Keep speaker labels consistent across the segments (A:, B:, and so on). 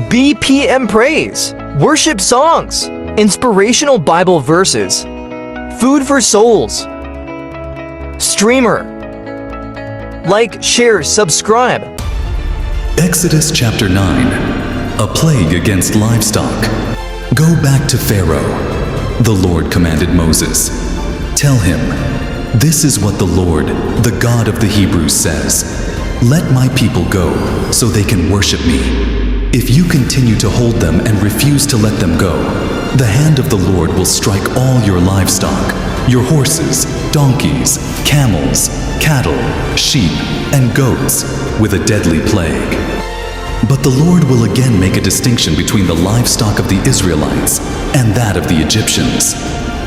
A: BPM praise, worship songs, inspirational Bible verses, food for souls. Streamer. Like, share, subscribe.
B: Exodus chapter 9. A plague against livestock. Go back to Pharaoh. The Lord commanded Moses. Tell him, this is what the Lord, the God of the Hebrews, says. Let my people go, so they can worship me. If you continue to hold them and refuse to let them go, the hand of the Lord will strike all your livestock, your horses, donkeys, camels, cattle, sheep, and goats, with a deadly plague. But the Lord will again make a distinction between the livestock of the Israelites and that of the Egyptians.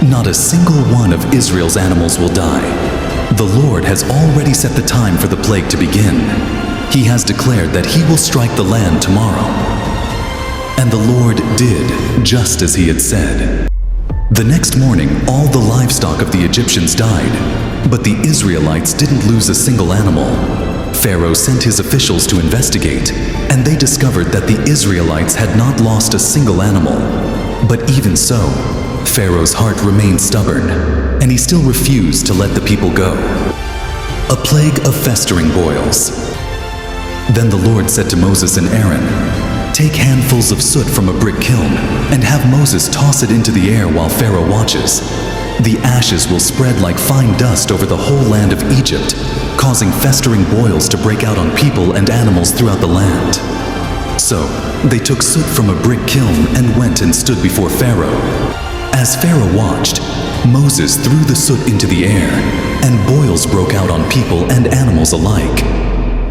B: Not a single one of Israel's animals will die. The Lord has already set the time for the plague to begin. He has declared that he will strike the land tomorrow. And the Lord did just as he had said. The next morning, all the livestock of the Egyptians died, but the Israelites didn't lose a single animal. Pharaoh sent his officials to investigate, and they discovered that the Israelites had not lost a single animal. But even so, Pharaoh's heart remained stubborn, and he still refused to let the people go. A plague of festering boils. Then the Lord said to Moses and Aaron, take handfuls of soot from a brick kiln and have Moses toss it into the air while Pharaoh watches. The ashes will spread like fine dust over the whole land of Egypt, causing festering boils to break out on people and animals throughout the land. So they took soot from a brick kiln and went and stood before Pharaoh. As Pharaoh watched, Moses threw the soot into the air, and boils broke out on people and animals alike.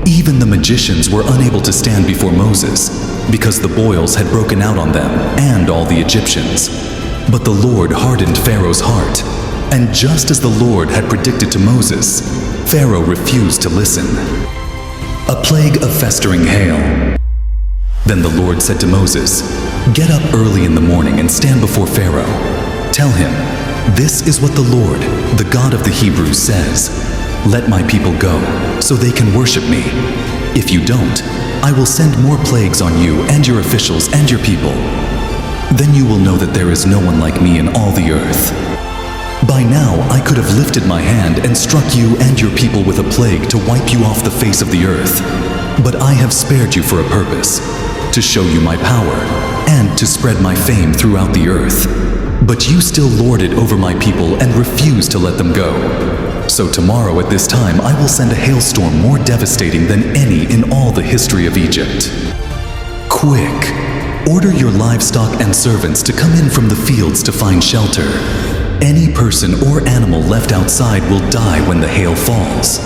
B: Even the magicians were unable to stand before Moses, because the boils had broken out on them and all the Egyptians. But the Lord hardened Pharaoh's heart, and just as the Lord had predicted to Moses, Pharaoh refused to listen. A plague of festering hail. Then the Lord said to Moses, get up early in the morning and stand before Pharaoh. Tell him, this is what the Lord, the God of the Hebrews, says. Let my people go, so they can worship me. If you don't, I will send more plagues on you and your officials and your people. Then you will know that there is no one like me in all the earth. By now, I could have lifted my hand and struck you and your people with a plague to wipe you off the face of the earth. But I have spared you for a purpose, to show you my power, and to spread my fame throughout the earth. But you still lord it over my people and refuse to let them go. So tomorrow at this time I will send a hailstorm more devastating than any in all the history of Egypt. Quick, order your livestock and servants to come in from the fields to find shelter. Any person or animal left outside will die when the hail falls.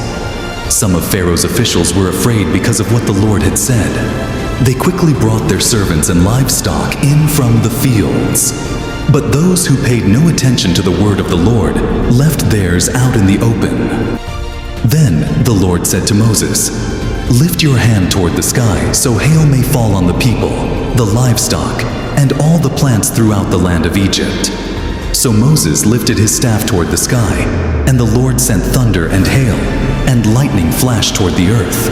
B: Some of Pharaoh's officials were afraid because of what the Lord had said. They quickly brought their servants and livestock in from the fields. But those who paid no attention to the word of the Lord left theirs out in the open. Then the Lord said to Moses, lift your hand toward the sky so hail may fall on the people, the livestock, and all the plants throughout the land of Egypt. So Moses lifted his staff toward the sky, and the Lord sent thunder and hail, and lightning flashed toward the earth.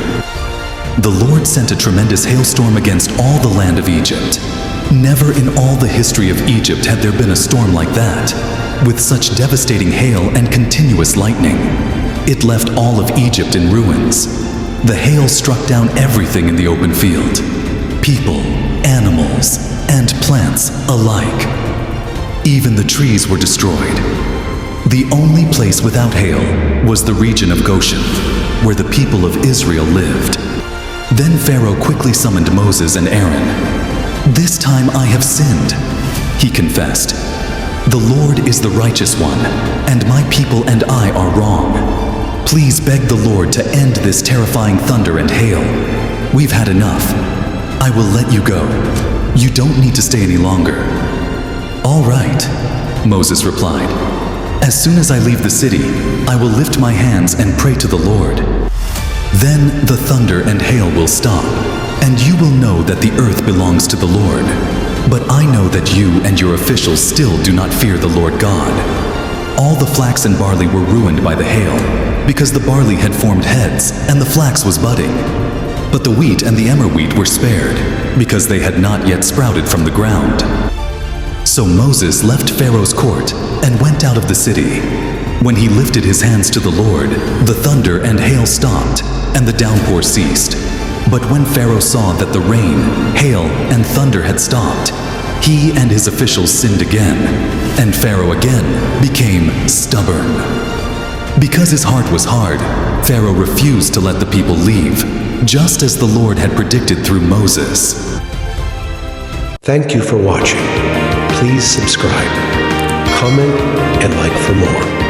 B: The Lord sent a tremendous hailstorm against all the land of Egypt. Never in all the history of Egypt had there been a storm like that, with such devastating hail and continuous lightning. It left all of Egypt in ruins. The hail struck down everything in the open field, people, animals, and plants alike. Even the trees were destroyed. The only place without hail was the region of Goshen, where the people of Israel lived. Then Pharaoh quickly summoned Moses and Aaron. This time I have sinned, he confessed. The Lord is the righteous one, and my people and I are wrong. Please beg the Lord to end this terrifying thunder and hail. We've had enough. I will let you go. You don't need to stay any longer. All right, Moses replied. As soon as I leave the city, I will lift my hands and pray to the Lord. Then the thunder and hail will stop, and you will know that the earth belongs to the Lord. But I know that you and your officials still do not fear the Lord God. All the flax and barley were ruined by the hail, because the barley had formed heads and the flax was budding. But the wheat and the emmer wheat were spared. because they had not yet sprouted from the ground. So Moses left Pharaoh's court and went out of the city. When he lifted his hands to the Lord, the thunder and hail stopped, and the downpour ceased. But when Pharaoh saw that the rain, hail, and thunder had stopped, he and his officials sinned again, and Pharaoh again became stubborn. Because his heart was hard, Pharaoh refused to let the people leave, just as the Lord had predicted through Moses.
C: Thank you for watching. Please subscribe, comment, and like for more.